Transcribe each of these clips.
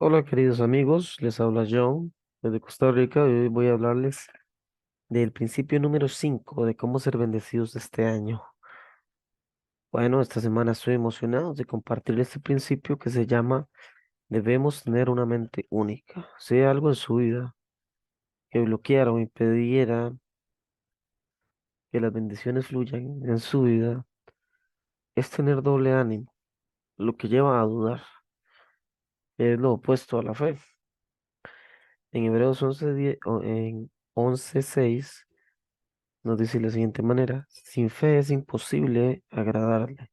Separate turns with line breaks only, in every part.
Hola queridos amigos, les habla John desde Costa Rica y hoy voy a hablarles del principio número 5 de cómo ser bendecidos este año. Bueno, esta semana estoy emocionado de compartir este principio que se llama debemos tener una mente única. Si hay algo en su vida que bloqueara o impidiera que las bendiciones fluyan en su vida, es tener doble ánimo, lo que lleva a dudar, es lo opuesto a la fe. En Hebreos 11:10 en 11:6 nos dice de la siguiente manera, sin fe es imposible agradarle,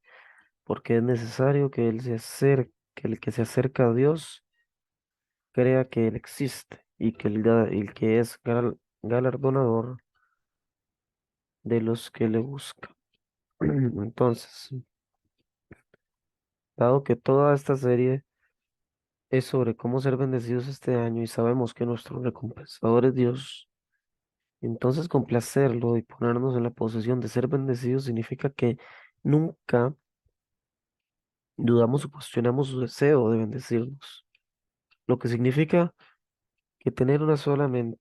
porque es necesario que que el que se acerca a Dios crea que Él existe y que el que es galardonador de los que le buscan. Entonces, dado que toda esta serie es sobre cómo ser bendecidos este año y sabemos que nuestro recompensador es Dios, entonces complacerlo y ponernos en la posición de ser bendecidos significa que nunca dudamos o cuestionamos su deseo de bendecirnos, lo que significa que tener una sola mente.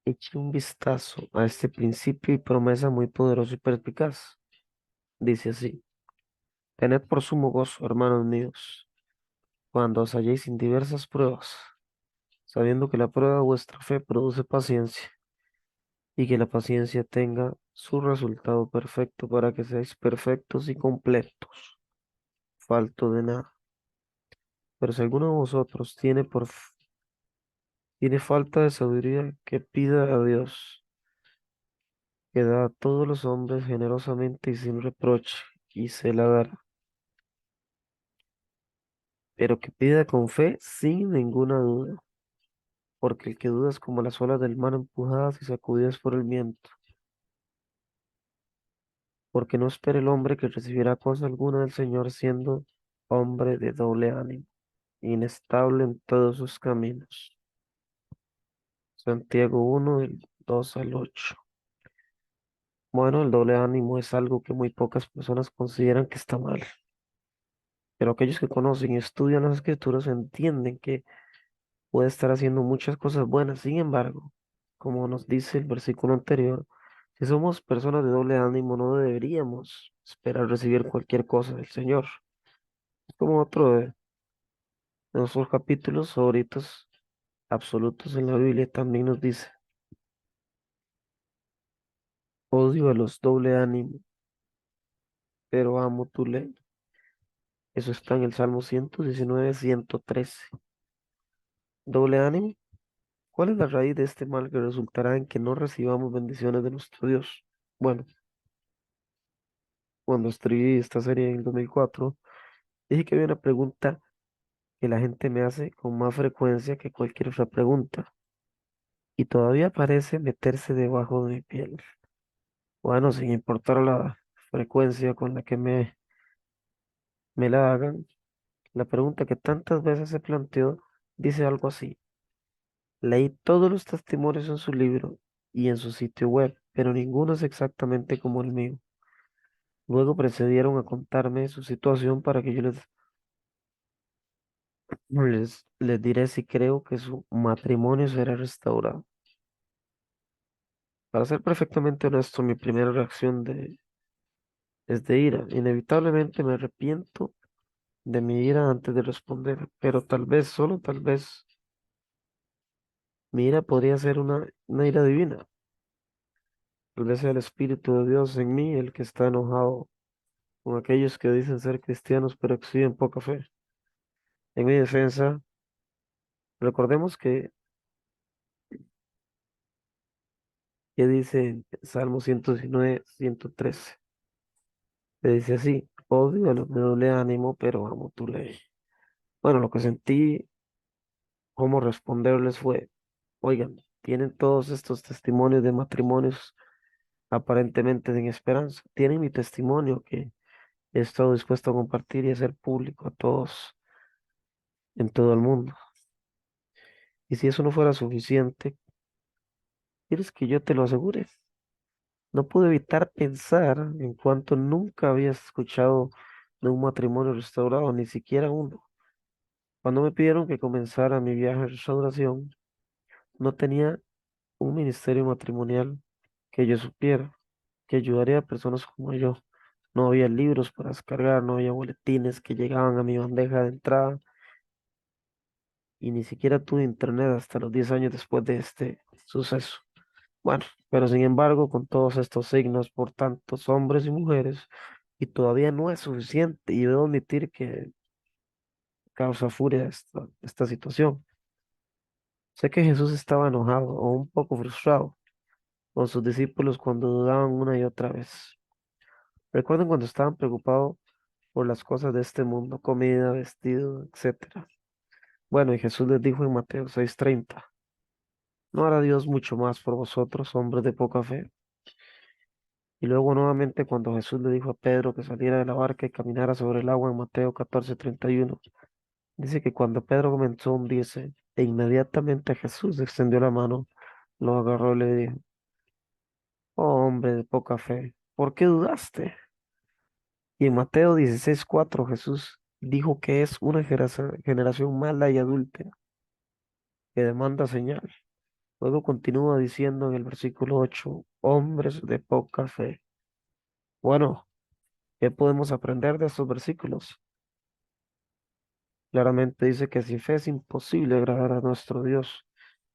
Eche un vistazo a este principio y promesa muy poderoso y perspicaz. Dice así, tened por sumo gozo, hermanos míos, cuando os halléis en diversas pruebas, sabiendo que la prueba de vuestra fe produce paciencia, y que la paciencia tenga su resultado perfecto para que seáis perfectos y completos, falto de nada. Pero si alguno de vosotros tiene falta de sabiduría, que pida a Dios, que da a todos los hombres generosamente y sin reproche, y se la dará. Pero que pida con fe, sin ninguna duda, porque el que duda es como las olas del mar empujadas y sacudidas por el viento. Porque no espere el hombre que recibirá cosa alguna del Señor, siendo hombre de doble ánimo, inestable en todos sus caminos. Santiago 1, del 2 al 8. Bueno, el doble ánimo es algo que muy pocas personas consideran que está mal, pero aquellos que conocen y estudian las escrituras entienden que puede estar haciendo muchas cosas buenas. Sin embargo, como nos dice el versículo anterior, si somos personas de doble ánimo, no deberíamos esperar recibir cualquier cosa del Señor. Es como otro de nuestros capítulos favoritos absolutos en la Biblia también nos dice, odio a los doble ánimo, pero amo tu ley. Eso está en el Salmo 119, 113. Doble ánimo. ¿Cuál es la raíz de este mal que resultará en que no recibamos bendiciones de nuestro Dios? Bueno, cuando escribí esta serie en el 2004, dije que había una pregunta que la gente me hace con más frecuencia que cualquier otra pregunta y todavía parece meterse debajo de mi piel. Bueno, sin importar la frecuencia con la que me la hagan, la pregunta que tantas veces se planteó dice algo así. Leí todos los testimonios en su libro y en su sitio web, pero ninguno es exactamente como el mío. Luego procedieron a contarme su situación para que yo les diré si creo que su matrimonio será restaurado. Para ser perfectamente honesto, mi primera reacción es de ira. Inevitablemente me arrepiento de mi ira antes de responder, pero tal vez, solo tal vez, mi ira podría ser una ira divina. Tal vez sea el Espíritu de Dios en mí el que está enojado con aquellos que dicen ser cristianos pero exhiben poca fe. En mi defensa, recordemos que dice en Salmo 119, 113. Le dice así, odio a los de doble ánimo, pero amo tu ley. Bueno, lo que sentí, cómo responderles fue, oigan, tienen todos estos testimonios de matrimonios aparentemente sin esperanza. Tienen mi testimonio que he estado dispuesto a compartir y hacer público a todos en todo el mundo. Y si eso no fuera suficiente, ¿quieres que yo te lo asegure? No pude evitar pensar en cuanto nunca había escuchado de un matrimonio restaurado, ni siquiera uno. Cuando me pidieron que comenzara mi viaje de restauración, no tenía un ministerio matrimonial que yo supiera, que ayudaría a personas como yo. No había libros para descargar, no había boletines que llegaban a mi bandeja de entrada y ni siquiera tuve internet hasta los 10 años después de este suceso. Bueno, pero sin embargo, con todos estos signos por tantos hombres y mujeres, y todavía no es suficiente, y debo admitir que causa furia esta situación. Sé que Jesús estaba enojado o un poco frustrado con sus discípulos cuando dudaban una y otra vez. Recuerden cuando estaban preocupados por las cosas de este mundo, comida, vestido, etcétera. Bueno, y Jesús les dijo en Mateo 6:30, ¿no hará Dios mucho más por vosotros, hombres de poca fe? Y luego nuevamente cuando Jesús le dijo a Pedro que saliera de la barca y caminara sobre el agua en Mateo 14:31, dice que cuando Pedro comenzó a hundirse, e inmediatamente Jesús extendió la mano, lo agarró y le dijo, oh hombre de poca fe, ¿por qué dudaste? Y en Mateo 16:4 Jesús dijo que es una generación mala y adúltera que demanda señal. Luego continúa diciendo en el versículo 8, hombres de poca fe. Bueno, ¿qué podemos aprender de estos versículos? Claramente dice que sin fe es imposible agradar a nuestro Dios,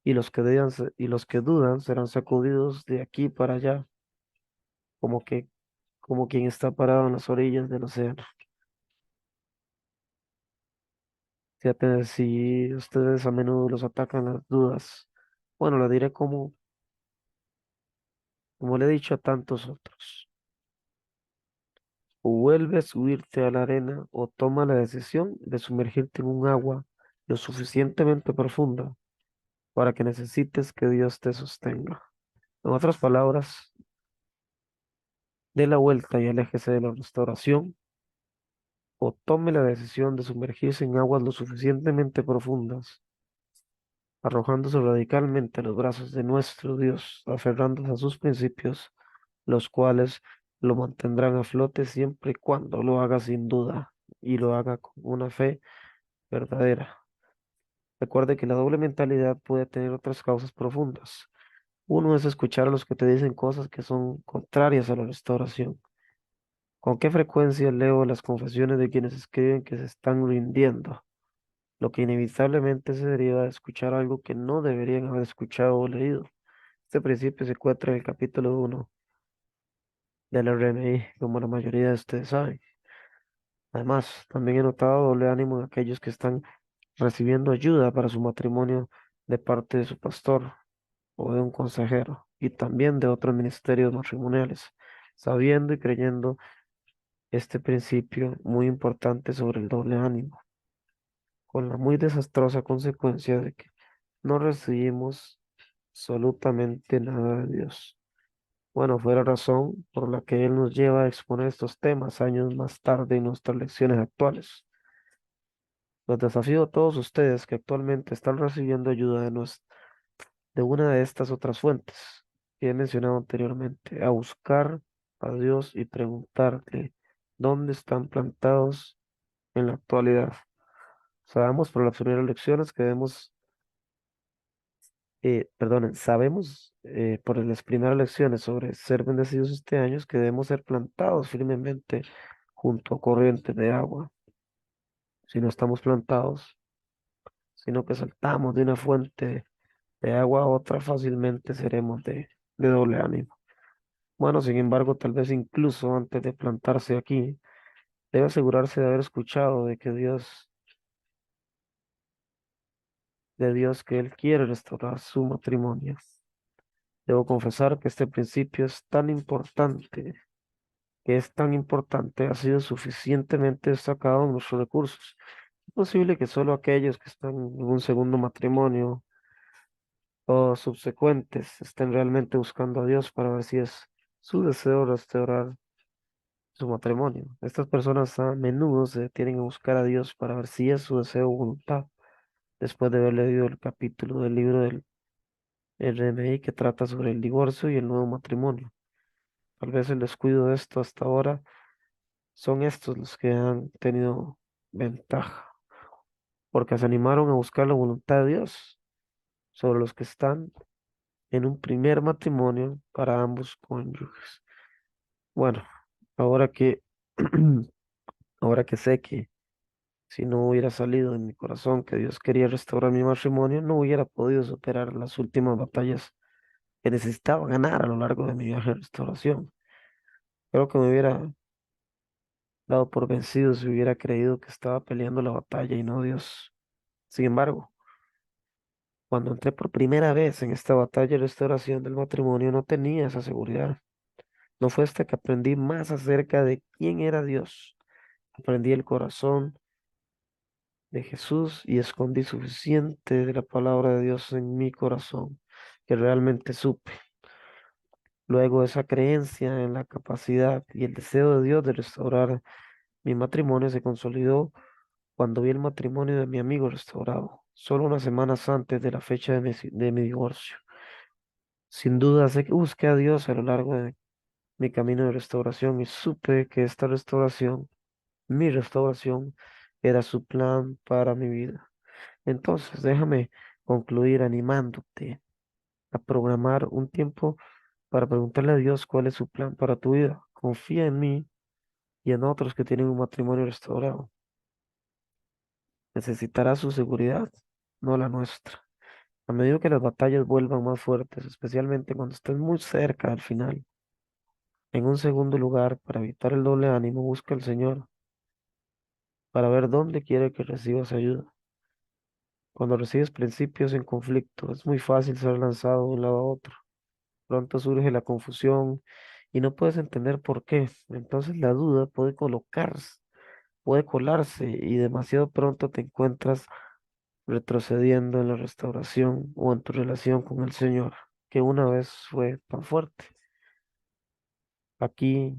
y y los que dudan serán sacudidos de aquí para allá, como que, como quien está parado en las orillas del océano. Fíjate, si ustedes a menudo los atacan las dudas, bueno, le diré como le he dicho a tantos otros. O vuelves a subirte a la arena o toma la decisión de sumergirte en un agua lo suficientemente profunda para que necesites que Dios te sostenga. En otras palabras, dé la vuelta y aléjese de la restauración o tome la decisión de sumergirse en aguas lo suficientemente profundas, arrojándose radicalmente a los brazos de nuestro Dios, aferrándose a sus principios, los cuales lo mantendrán a flote siempre y cuando lo haga sin duda y lo haga con una fe verdadera. Recuerde que la doble mentalidad puede tener otras causas profundas. Uno es escuchar a los que te dicen cosas que son contrarias a la restauración. ¿Con qué frecuencia leo las confesiones de quienes escriben que se están rindiendo? Lo que inevitablemente se deriva de escuchar algo que no deberían haber escuchado o leído. Este principio se encuentra en el capítulo 1 del RMI, como la mayoría de ustedes saben. Además, también he notado doble ánimo en aquellos que están recibiendo ayuda para su matrimonio de parte de su pastor o de un consejero y también de otros ministerios matrimoniales, sabiendo y creyendo este principio muy importante sobre el doble ánimo, con la muy desastrosa consecuencia de que no recibimos absolutamente nada de Dios. Bueno, fue la razón por la que Él nos lleva a exponer estos temas años más tarde en nuestras lecciones actuales. Los desafío a todos ustedes que actualmente están recibiendo ayuda de una de estas otras fuentes que he mencionado anteriormente, a buscar a Dios y preguntarle dónde están plantados en la actualidad. Sabemos por las primeras lecciones que perdonen, sabemos por las primeras lecciones sobre ser bendecidos este año que debemos ser plantados firmemente junto a corrientes de agua. Si no estamos plantados, sino que saltamos de una fuente de agua a otra, fácilmente seremos de doble ánimo. Bueno, sin embargo, tal vez incluso antes de plantarse aquí, debe asegurarse de haber escuchado de Dios que Él quiere restaurar su matrimonio. Debo confesar que este principio es tan importante, que es tan importante, ha sido suficientemente destacado en nuestros recursos. Es posible que solo aquellos que están en un segundo matrimonio o subsecuentes estén realmente buscando a Dios para ver si es su deseo restaurar su matrimonio. Estas personas a menudo se detienen a buscar a Dios para ver si es su deseo o voluntad, después de haber leído el capítulo del libro del RMI que trata sobre el divorcio y el nuevo matrimonio. Tal vez el descuido de esto hasta ahora son estos los que han tenido ventaja, porque se animaron a buscar la voluntad de Dios sobre los que están en un primer matrimonio para ambos cónyuges. Bueno, ahora que, ahora que sé que si no hubiera salido de mi corazón que Dios quería restaurar mi matrimonio, no hubiera podido superar las últimas batallas que necesitaba ganar a lo largo de mi viaje de restauración. Creo que me hubiera dado por vencido si hubiera creído que estaba peleando la batalla y no Dios. Sin embargo, cuando entré por primera vez en esta batalla de restauración del matrimonio, no tenía esa seguridad. No fue hasta que aprendí más acerca de quién era Dios. Aprendí el corazón de Jesús y escondí suficiente de la palabra de Dios en mi corazón, que realmente supe. Luego esa creencia en la capacidad y el deseo de Dios de restaurar mi matrimonio se consolidó cuando vi el matrimonio de mi amigo restaurado, solo unas semanas antes de la fecha de mi divorcio. Sin duda, sé que busqué a Dios a lo largo de mi camino de restauración y supe que esta restauración, mi restauración, era su plan para mi vida. Entonces, déjame concluir animándote a programar un tiempo para preguntarle a Dios cuál es su plan para tu vida. Confía en mí y en otros que tienen un matrimonio restaurado. Necesitarás su seguridad, no la nuestra. A medida que las batallas vuelvan más fuertes, especialmente cuando estés muy cerca al final. En un segundo lugar, para evitar el doble ánimo, busca al Señor para ver dónde quiere que recibas ayuda. Cuando recibes principios en conflicto, es muy fácil ser lanzado de un lado a otro. Pronto surge la confusión y no puedes entender por qué. Entonces la duda puede colarse y demasiado pronto te encuentras retrocediendo en la restauración o en tu relación con el Señor, que una vez fue tan fuerte. Aquí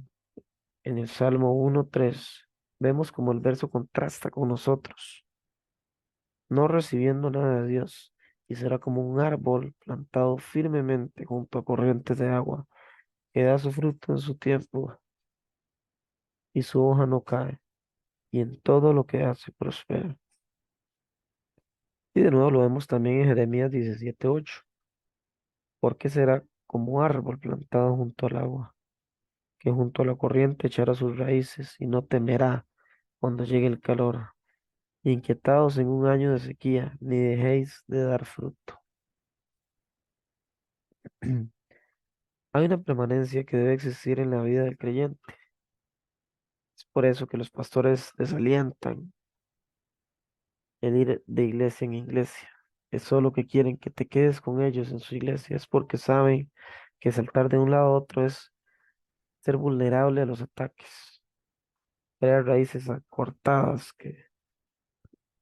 en el Salmo 1:3 vemos como el verso contrasta con nosotros, no recibiendo nada de Dios, y será como un árbol plantado firmemente junto a corrientes de agua, que da su fruto en su tiempo y su hoja no cae, y en todo lo que hace prospera. Y de nuevo lo vemos también en Jeremías 17:8, porque será como árbol plantado junto al agua, que junto a la corriente echará sus raíces y no temerá cuando llegue el calor. Inquietados en un año de sequía, ni dejéis de dar fruto. Hay una permanencia que debe existir en la vida del creyente. Es por eso que los pastores desalientan el ir de iglesia en iglesia. Es solo que quieren que te quedes con ellos en su iglesia. Es porque saben que saltar de un lado a otro es ser vulnerable a los ataques. Crear raíces cortadas, que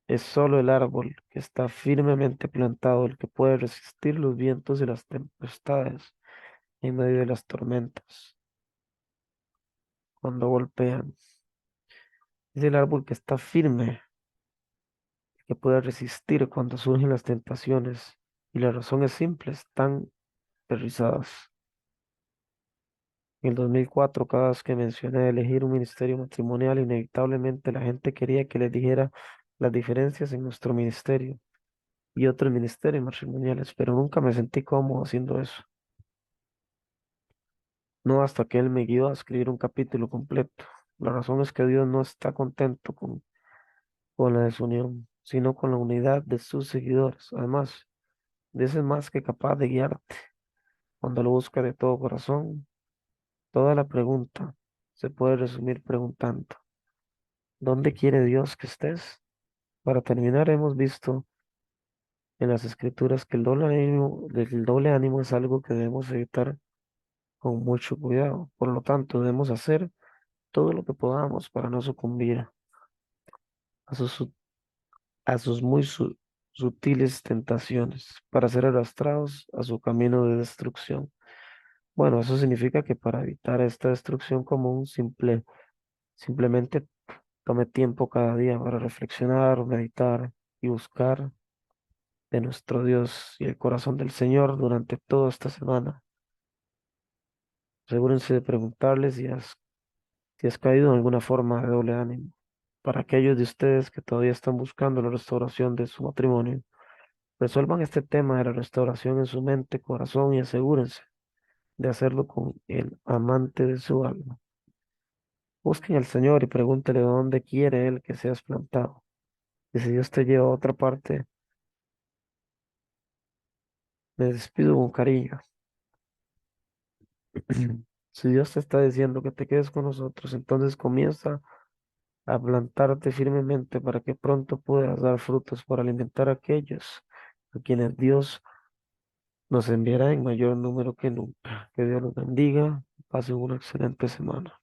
es solo el árbol que está firmemente plantado el que puede resistir los vientos y las tempestades en medio de las tormentas, cuando golpean. Es el árbol que está firme, que puede resistir cuando surgen las tentaciones. Y la razón es simple, están aterrizadas. En el 2004, cada vez que mencioné elegir un ministerio matrimonial, inevitablemente la gente quería que les dijera las diferencias en nuestro ministerio y otros ministerios matrimoniales, pero nunca me sentí cómodo haciendo eso. No hasta que Él me guió a escribir un capítulo completo. La razón es que Dios no está contento con la desunión, sino con la unidad de sus seguidores. Además, Dios es más que capaz de guiarte cuando lo busca de todo corazón. Toda la pregunta se puede resumir preguntando, ¿dónde quiere Dios que estés? Para terminar, hemos visto en las escrituras que el doble ánimo es algo que debemos evitar con mucho cuidado. Por lo tanto, debemos hacer todo lo que podamos para no sucumbir a sus muy sutiles tentaciones, para ser arrastrados a su camino de destrucción. Bueno, eso significa que para evitar esta destrucción común, simplemente tome tiempo cada día para reflexionar, meditar y buscar de nuestro Dios y el corazón del Señor durante toda esta semana. Asegúrense de preguntarles si has caído en alguna forma de doble ánimo. Para aquellos de ustedes que todavía están buscando la restauración de su matrimonio, resuelvan este tema de la restauración en su mente, corazón y asegúrense de hacerlo con el amante de su alma. Busquen al Señor y pregúntele dónde quiere Él que seas plantado. Y si Dios te lleva a otra parte, me despido con cariño. Si Dios te está diciendo que te quedes con nosotros, entonces comienza a plantarte firmemente para que pronto puedas dar frutos para alimentar a aquellos a quienes Dios nos enviará en mayor número que nunca. Que Dios los bendiga. Pasen una excelente semana.